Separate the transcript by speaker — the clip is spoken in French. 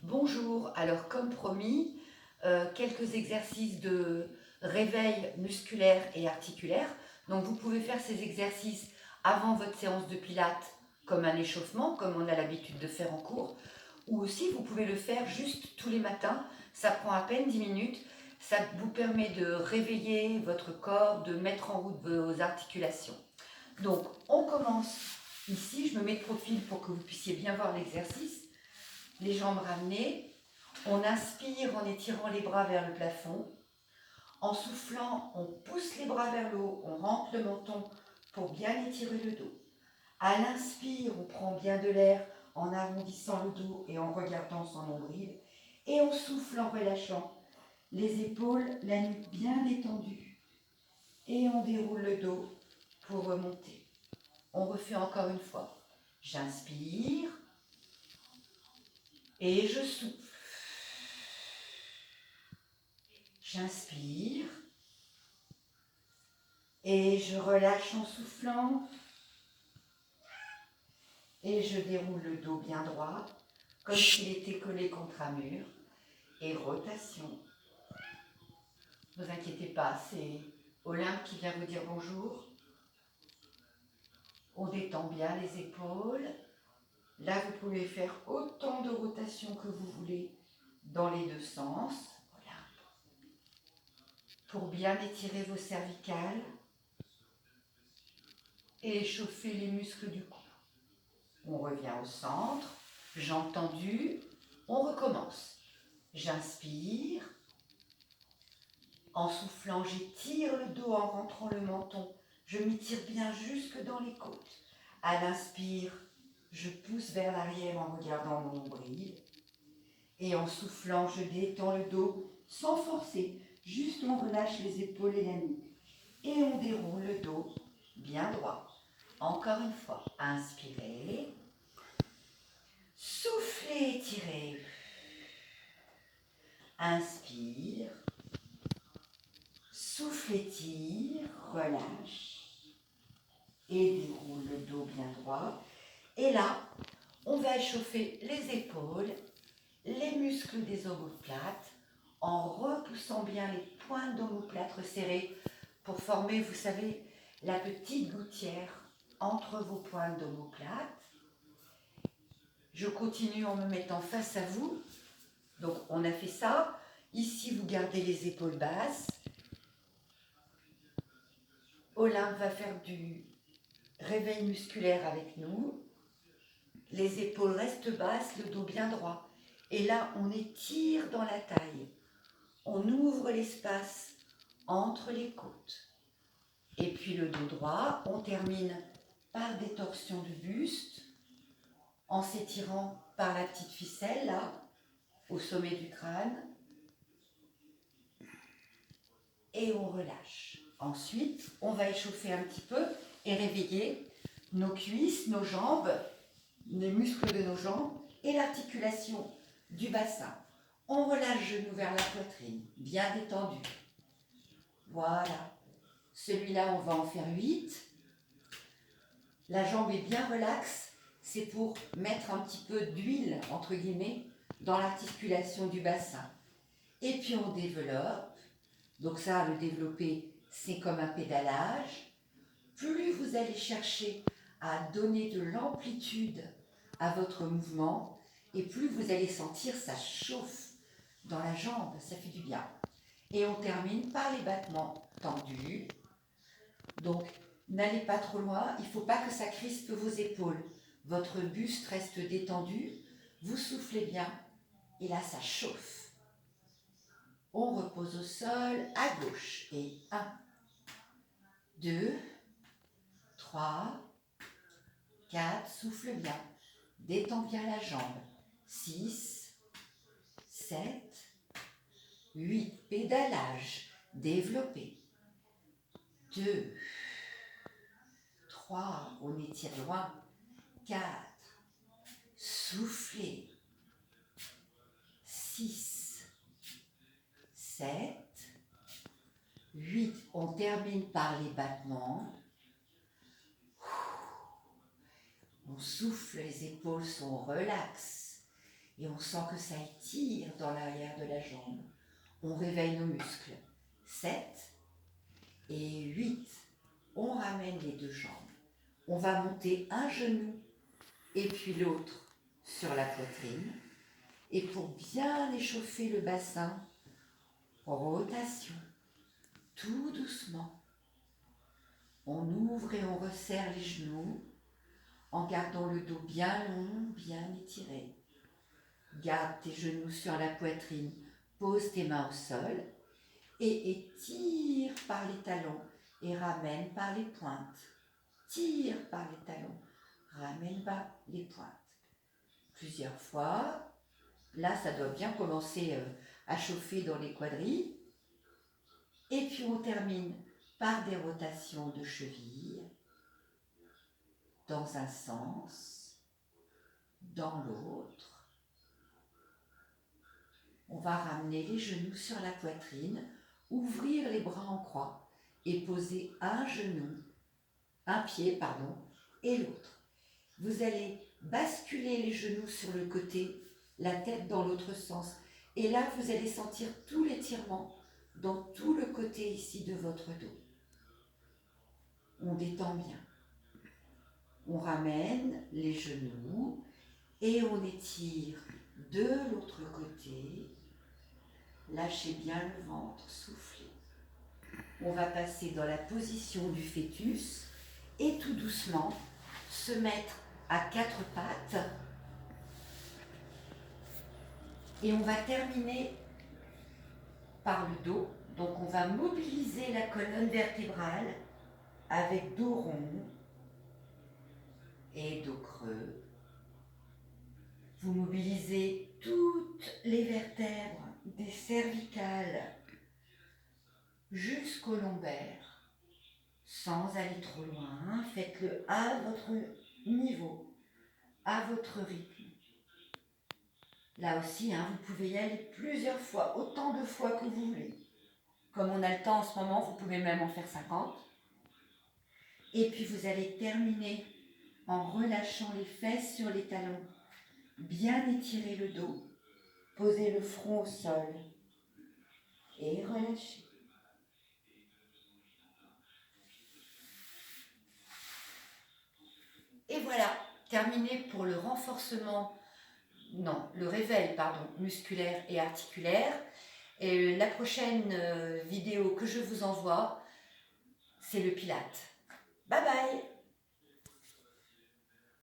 Speaker 1: Bonjour, alors comme promis, quelques exercices de réveil musculaire et articulaire. Donc vous pouvez faire ces exercices avant votre séance de pilates comme un échauffement, comme on a l'habitude de faire en cours, ou aussi vous pouvez le faire juste tous les matins, ça prend à peine 10 minutes, ça vous permet de réveiller votre corps, de mettre en route vos articulations. Donc on commence ici, je me mets de profil pour que vous puissiez bien voir l'exercice. Les jambes ramenées, on inspire en étirant les bras vers le plafond. En soufflant, on pousse les bras vers le haut, on rentre le menton pour bien étirer le dos. À l'inspire, on prend bien de l'air en arrondissant le dos et en regardant son nombril. Et on souffle en relâchant les épaules, la nuque bien détendue. Et on déroule le dos pour remonter. On refait encore une fois. J'inspire et je souffle. J'inspire et je relâche en soufflant et je déroule le dos bien droit comme s'il était collé contre un mur et rotation. Ne vous inquiétez pas, c'est Olympe qui vient vous dire bonjour. On détend bien les épaules. Là, vous pouvez faire autant de rotations que vous voulez dans les deux sens. Voilà. Pour bien étirer vos cervicales et échauffer les muscles du cou. On revient au centre, jambes tendues, on recommence. J'inspire, en soufflant, j'étire le dos en rentrant le menton, je m'étire bien jusque dans les côtes. À l'inspire, je pousse vers l'arrière en regardant mon nombril. Et en soufflant, je détends le dos sans forcer, juste on relâche les épaules et la nuque. Et on déroule le dos bien droit. Encore une fois, inspirez. Soufflez, étirez. Inspire. Souffle, étire, relâche. Et déroule le dos bien droit. Et là, on va échauffer les épaules, les muscles des omoplates, en repoussant bien les pointes d'omoplate resserrées pour former, vous savez, la petite gouttière entre vos pointes d'omoplate. Je continue en me mettant face à vous. Donc on a fait ça. Ici, vous gardez les épaules basses. Olympe va faire du réveil musculaire avec nous. Les épaules restent basses, le dos bien droit. Et là, on étire dans la taille. On ouvre l'espace entre les côtes. Et puis le dos droit, on termine par des torsions du buste en s'étirant par la petite ficelle, là, au sommet du crâne. Et on relâche. Ensuite, on va échauffer un petit peu et réveiller nos cuisses, nos jambes, les muscles de nos jambes et l'articulation du bassin. On relâche genou vers la poitrine, bien détendu. Voilà. Celui-là, on va en faire 8. La jambe est bien relaxe. C'est pour mettre un petit peu d'huile, entre guillemets, dans l'articulation du bassin. Et puis on développe. Donc ça, le développer, c'est comme un pédalage. Plus vous allez chercher à donner de l'amplitude à votre mouvement, et plus vous allez sentir ça chauffe dans la jambe, ça fait du bien. Et on termine par les battements tendus. Donc, n'allez pas trop loin, il ne faut pas que ça crispe vos épaules. Votre buste reste détendu, vous soufflez bien, et là ça chauffe. On repose au sol à gauche. Et 1, 2, 3, 4, souffle bien. Détends bien la jambe. 6, 7, 8, pédalage. Développé. 2, 3, on étire loin. 4, soufflez. 6, 7, 8, on termine par les battements. On souffle, les épaules sont relaxes. Et on sent que ça étire dans l'arrière de la jambe. On réveille nos muscles. 7 et 8. On ramène les deux jambes. On va monter un genou et puis l'autre sur la poitrine. Et pour bien échauffer le bassin, rotation, tout doucement. On ouvre et on resserre les genoux en gardant le dos bien long, bien étiré. Garde tes genoux sur la poitrine, pose tes mains au sol et étire par les talons et ramène par les pointes. Tire par les talons, ramène par les pointes. Plusieurs fois. Là, ça doit bien commencer à chauffer dans les quadrilles. Et puis on termine par des rotations de cheville dans un sens, dans l'autre. On va ramener les genoux sur la poitrine, ouvrir les bras en croix et poser un pied, et l'autre. Vous allez basculer les genoux sur le côté, la tête dans l'autre sens. Et là, vous allez sentir tout l'étirement dans tout le côté ici de votre dos. On détend bien. On ramène les genoux et on étire de l'autre côté. Lâchez bien le ventre, soufflez. On va passer dans la position du fœtus et tout doucement se mettre à 4 pattes. Et on va terminer par le dos. Donc on va mobiliser la colonne vertébrale avec dos rond et dos creux. Vous mobilisez toutes les vertèbres des cervicales jusqu'au lombaire, sans aller trop loin. Faites-le à votre niveau, à votre rythme. Là aussi, vous pouvez y aller plusieurs fois, autant de fois que vous voulez. Comme on a le temps en ce moment, vous pouvez même en faire 50. Et puis vous allez terminer en relâchant les fesses sur les talons. Bien étirer le dos, poser le front au sol et relâcher. Et voilà, terminé pour le réveil musculaire et articulaire. Et la prochaine vidéo que je vous envoie, c'est le Pilate. Bye bye!